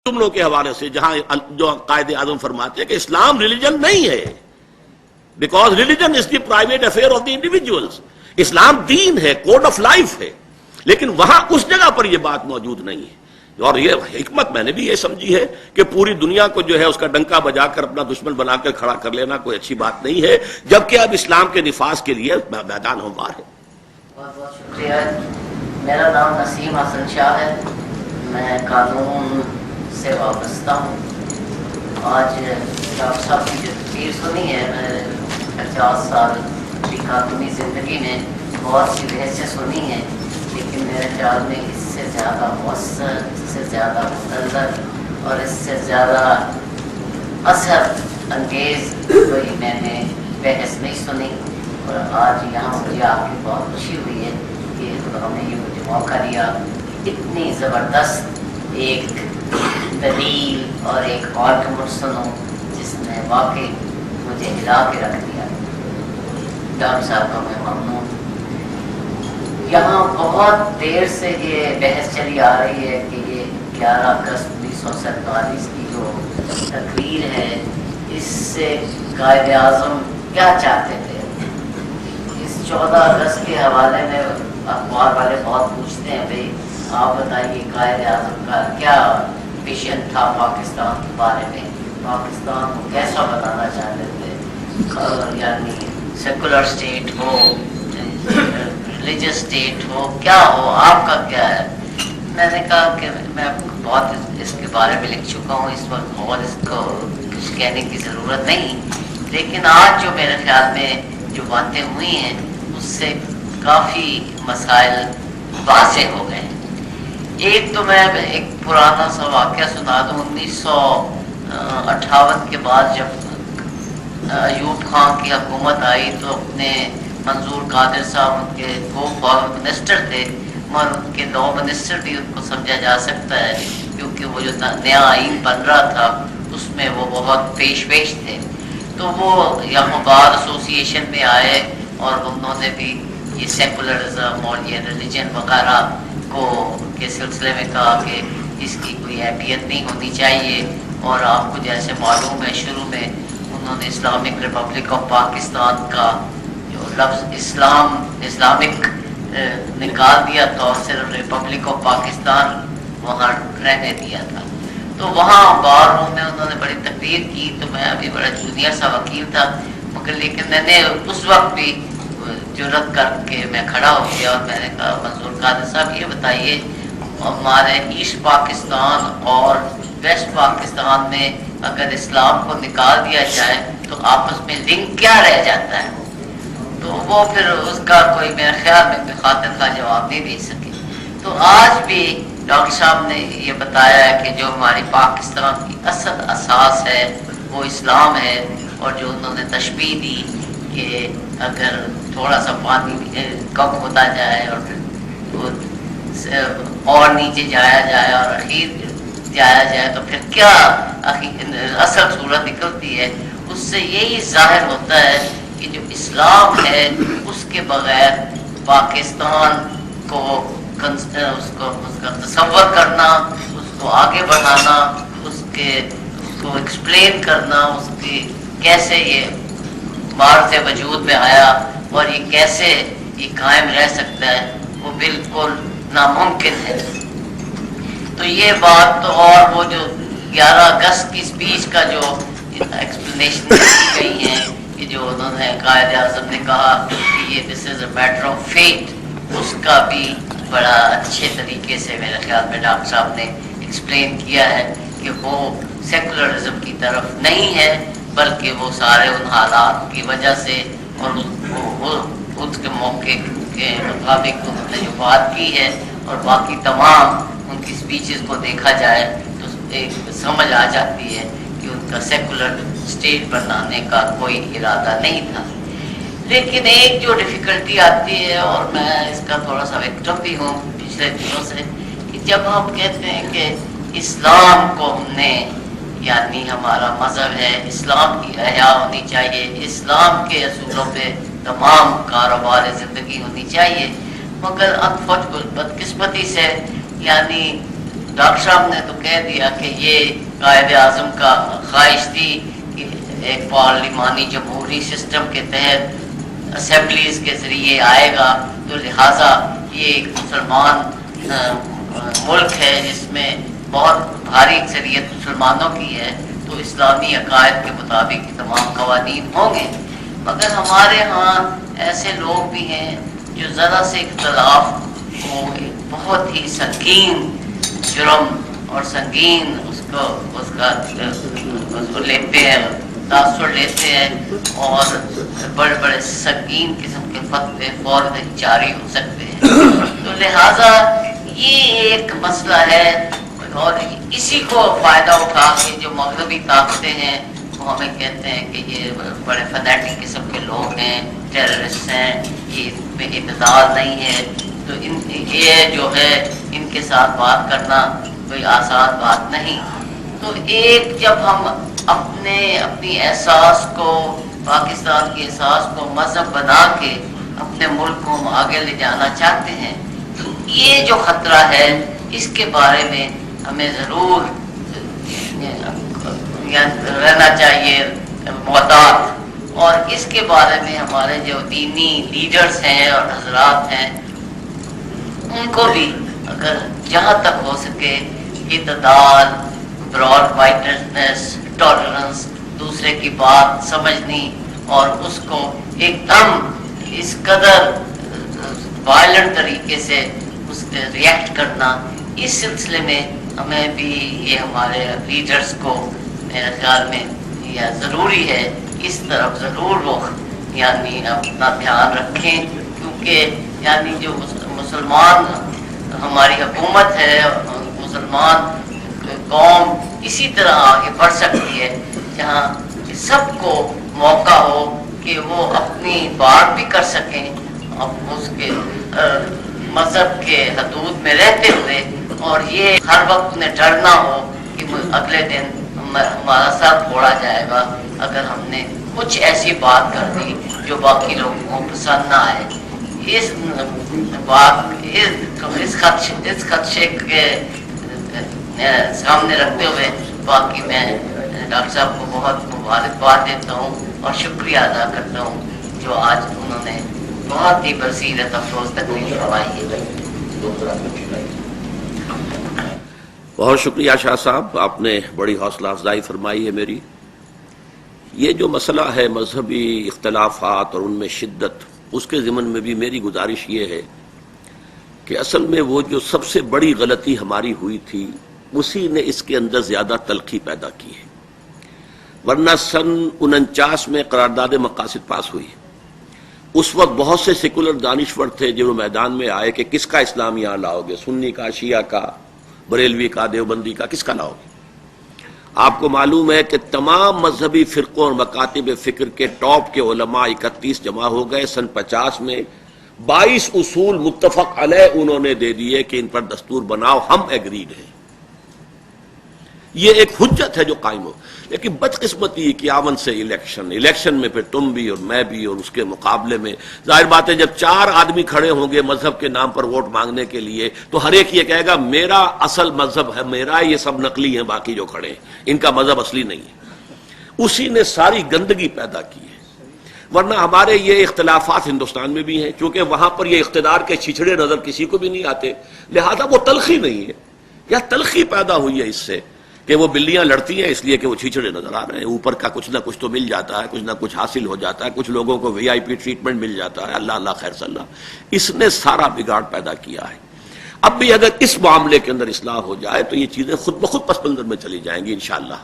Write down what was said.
جملوں کے حوالے سے جہاں جو قائد اعظم فرماتے ہیں کہ اسلام ریلیجن نہیں ہے، because religion is the private affair of the individuals. اسلام دین ہے، کوڈ آف لائف ہے، لیکن وہاں اس جگہ پر یہ بات موجود نہیں ہے. اور یہ حکمت میں نے بھی یہ سمجھی ہے کہ پوری دنیا کو جو ہے اس کا ڈنکا بجا کر اپنا دشمن بنا کر کھڑا کر لینا کوئی اچھی بات نہیں ہے، جبکہ اب اسلام کے نفاذ کے لیے میدان ہموار ہے. بہت بہت شکریہ. میرا نام نسیم حسن شاہ ہے، میں قانون سے وابستہ ہوں. آج ڈاکٹر صاحب کی جو تقریر سنی ہے، میں 50 سال کی قانونی زندگی میں بہت سی بحثیں سنی ہیں، لیکن میرے خیال میں اس سے زیادہ مؤثر، اس سے زیادہ مستلزم اور اس سے زیادہ اثر انگیز کوئی میں نے بحث نہیں سنی. اور آج یہاں مجھے آ کے بہت خوشی ہوئی ہے کہ انہوں نے یہ مجھے موقع دیا. اتنی زبردست ایک دلیل اور ایک آرگومنٹ سنوں جس نے واقعی مجھے ہلا کے رکھ دیا. ڈاکٹر صاحب کا میں ممنون. یہاں بہت دیر سے یہ بحث چلی آ رہی ہے کہ یہ 11 اگست 1947 کی جو تقریر ہے، اس سے قائد اعظم کیا چاہتے تھے. اس 14 اگست کے حوالے میں اخبار والے بہت پوچھتے ہیں، بھائی آپ بتائیے قائد اعظم کا کیا ویژن تھا پاکستان کے بارے میں، پاکستان کو کیسا بتانا چاہتے تھے، یعنی سیکولر اسٹیٹ ہو، ریلیجس اسٹیٹ ہو، کیا ہو، آپ کا کیا ہے. میں نے کہا کہ میں بہت اس کے بارے میں لکھ چکا ہوں، اس وقت اور اس کو کچھ کہنے کی ضرورت نہیں. لیکن آج جو میرے خیال میں جو باتیں ہوئی ہیں اس سے کافی مسائل واضح ہو گئے. ایک تو میں ایک پرانا سا واقعہ سنا دوں. 1958 کے بعد جب ایوب خان کی حکومت آئی تو اپنے منظور قادر صاحب ان کے کو فارن منسٹر تھے، مگر ان کے لا منسٹر بھی ان کو سمجھا جا سکتا ہے کیونکہ وہ جو نیا آئین بن رہا تھا اس میں وہ بہت پیش تھے. تو وہ یہاں بار ایسوسی ایشن میں آئے اور انہوں نے بھی یہ سیکولرزم اور یہ ریلیجن وغیرہ کو کے سلسلے میں کہا کہ اس کی کوئی اہمیت نہیں ہونی چاہیے. اور آپ کو جیسے معلوم ہے شروع میں انہوں نے اسلامک ریپبلک آف پاکستان کا جو لفظ اسلامک نکال دیا تھا اور صرف ریپبلک آف پاکستان وہاں رہنے دیا تھا. تو وہاں بار روم میں انہوں نے بڑی تقریر کی. تو میں ابھی بڑا جونیئر سا وکیل تھا، مگر لیکن میں نے اس وقت بھی جرأت کر کے میں کھڑا ہو گیا اور میں نے کہا منظور قادر صاحب یہ بتائیے ہمارے ایسٹ پاکستان اور ویسٹ پاکستان میں اگر اسلام کو نکال دیا جائے تو آپس میں لنک کیا رہ جاتا ہے. تو وہ پھر اس کا کوئی میرے خیال میں خاطر کا جواب نہیں دے سکے. تو آج بھی ڈاکٹر صاحب نے یہ بتایا ہے کہ جو ہماری پاکستان کی اصل اساس ہے وہ اسلام ہے، اور جو انہوں نے تشبیہ دی کہ اگر تھوڑا سا پانی کم ہوتا جائے اور پھر اور نیچے جایا جائے اور اخیر جایا جائے تو پھر کیا اصل صورت نکلتی ہے. اس سے یہی ظاہر ہوتا ہے کہ جو اسلام ہے اس کے بغیر پاکستان کو اس کا تصور کرنا، اس کو آگے بڑھانا، اس کو ایکسپلین کرنا، اس کی کیسے یہ معرض وجود میں آیا اور یہ کیسے یہ قائم رہ سکتا ہے، وہ بالکل ناممکن ہے. تو یہ بات تو، اور وہ جو 11 اگست کی اسپیچ کا جو ایکسپلینیشن کی گئی ہے کہ جو انہوں نے قائد اعظم نے کہا کہ یہ دس از اے میٹر آف فیتھ، اس کا بھی بڑا اچھے طریقے سے میرے خیال میں ڈاکٹر صاحب نے ایکسپلین کیا ہے کہ وہ سیکولرزم کی طرف نہیں ہے بلکہ وہ سارے ان حالات کی وجہ سے اور اس کے موقع کے مطابق انہوں نے جو بات کی ہے، اور باقی تمام ان کی سپیچز کو دیکھا جائے تو ایک سمجھ آ جاتی ہے کہ ان کا سیکولر اسٹیٹ بنانے کا کوئی ارادہ نہیں تھا. لیکن ایک جو ڈیفیکلٹی آتی ہے، اور میں اس کا تھوڑا سا وکٹم بھی ہوں پچھلے دنوں سے، کہ جب ہم کہتے ہیں کہ اسلام کو ہم نے، یعنی ہمارا مذہب ہے، اسلام کی احیا ہونی چاہیے، اسلام کے اصولوں پہ تمام کاروبار زندگی ہونی چاہیے، مگر بدقسمتی سے یعنی ڈاکٹر صاحب نے تو کہہ دیا کہ یہ قائد اعظم کا خواہش تھی کہ ایک پارلیمانی جمہوری سسٹم کے تحت اسمبلیز کے ذریعے آئے گا، تو لہٰذا یہ ایک مسلمان ملک ہے جس میں بہت بھاری اکثریت مسلمانوں کی ہے، تو اسلامی عقائد کے مطابق تمام قوانین ہوں گے۔ مگر ہمارے ہاں ایسے لوگ بھی ہیں جو ذرا سے اختلاف کو ایک بہت ہی سنگین جرم اور سنگین اس کو لیتے ہیں، تاثر لیتے ہیں، اور بڑے بڑے سنگین قسم کے فتوے فوراً جاری ہو سکتے ہیں۔ تو لہٰذا یہ ایک مسئلہ ہے، اور اسی کو فائدہ اٹھا کے جو مغربی طاقتیں ہیں وہ ہمیں کہتے ہیں کہ یہ بڑے فنیٹک قسم کے لوگ ہیں، ٹیررسٹ ہیں، یہ ان میں اعتدال نہیں ہے، تو یہ جو ہے ان کے ساتھ بات کرنا کوئی آسان بات نہیں۔ تو ایک جب ہم اپنی احساس کو، پاکستان کے احساس کو مذہب بنا کے اپنے ملک کو ہم آگے لے جانا چاہتے ہیں، تو یہ جو خطرہ ہے اس کے بارے میں ہمیں ضرور رہنا چاہیے محتاط، اور اس کے بارے میں ہمارے جو دینی لیڈرز ہیں اور حضرات ہیں ان کو بھی اگر جہاں تک ہو سکے اعتدال، براڈ مائنڈڈنس، ٹالرنس، دوسرے کی بات سمجھنی اور اس کو ایک دم اس قدر وائلنٹ طریقے سے اس پہ ریئیکٹ کرنا، اس سلسلے میں ہمیں بھی یہ ہمارے لیڈرز کو میرے خیال میں یہ ضروری ہے، اس طرف ضرور وہ یعنی اپنا دھیان رکھیں، کیونکہ یعنی جو مسلمان ہماری حکومت ہے، مسلمان قوم اسی طرح آگے بڑھ سکتی ہے جہاں سب کو موقع ہو کہ وہ اپنی بات بھی کر سکیں، اس کے مذہب کے حدود میں رہتے ہوئے، اور یہ ہر وقت انہیں ڈرنا ہو کہ اگلے دن ہمارا سر پھوڑا جائے گا اگر ہم نے کچھ ایسی بات کر دی جو باقی لوگوں کو پسند نہ آئے۔ اس خدشے کے سامنے رکھتے ہوئے باقی میں ڈاکٹر صاحب کو بہت مبارکباد دیتا ہوں اور شکریہ ادا کرتا ہوں جو آج انہوں نے بہت ہی بصیرت افروز تقریر کروائی ہے۔ بہت شکریہ شاہ صاحب، آپ نے بڑی حوصلہ افزائی فرمائی ہے میری۔ یہ جو مسئلہ ہے مذہبی اختلافات اور ان میں شدت، اس کے ضمن میں بھی میری گزارش یہ ہے کہ اصل میں وہ جو سب سے بڑی غلطی ہماری ہوئی تھی اسی نے اس کے اندر زیادہ تلخی پیدا کی ہے، ورنہ سن 49 میں قرارداد مقاصد پاس ہوئی، اس وقت بہت سے سیکولر دانشور تھے جو میدان میں آئے کہ کس کا اسلام یہاں لاؤ گے، سنی کا، شیعہ کا، بریلوی کا، دیوبندی کا، کس کا لاؤ گے؟ آپ کو معلوم ہے کہ تمام مذہبی فرقوں اور مکاتب فکر کے ٹاپ کے علماء 31 جمع ہو گئے، سن 50 میں 22 اصول متفق علیہ انہوں نے دے دیے کہ ان پر دستور بناؤ، ہم ایگریڈ ہیں۔ یہ ایک حجت ہے جو قائم ہو، لیکن بدقسمتی 51 سے الیکشن میں پھر تم بھی اور میں بھی، اور اس کے مقابلے میں ظاہر بات ہے جب 4 آدمی کھڑے ہوں گے مذہب کے نام پر ووٹ مانگنے کے لیے تو ہر ایک یہ کہے گا میرا اصل مذہب ہے میرا، یہ سب نقلی ہیں باقی جو کھڑے ہیں ان کا مذہب اصلی نہیں ہے۔ اسی نے ساری گندگی پیدا کی ہے، ورنہ ہمارے یہ اختلافات ہندوستان میں بھی ہیں، چونکہ وہاں پر یہ اقتدار کے چھچڑے نظر کسی کو بھی نہیں آتے، لہذا وہ تلخی نہیں ہے، یا تلخی پیدا ہوئی ہے اس سے کہ وہ بلیاں لڑتی ہیں اس لیے کہ وہ چھیچڑے نظر آ رہے ہیں، اوپر کا کچھ نہ کچھ تو مل جاتا ہے، کچھ نہ کچھ حاصل ہو جاتا ہے، کچھ لوگوں کو VIP ٹریٹمنٹ مل جاتا ہے، اللہ اللہ خیر صلی اللہ۔ اس نے سارا بگاڑ پیدا کیا ہے۔ اب بھی اگر اس معاملے کے اندر اصلاح ہو جائے تو یہ چیزیں خود بخود پس منظر میں چلی جائیں گی انشاءاللہ۔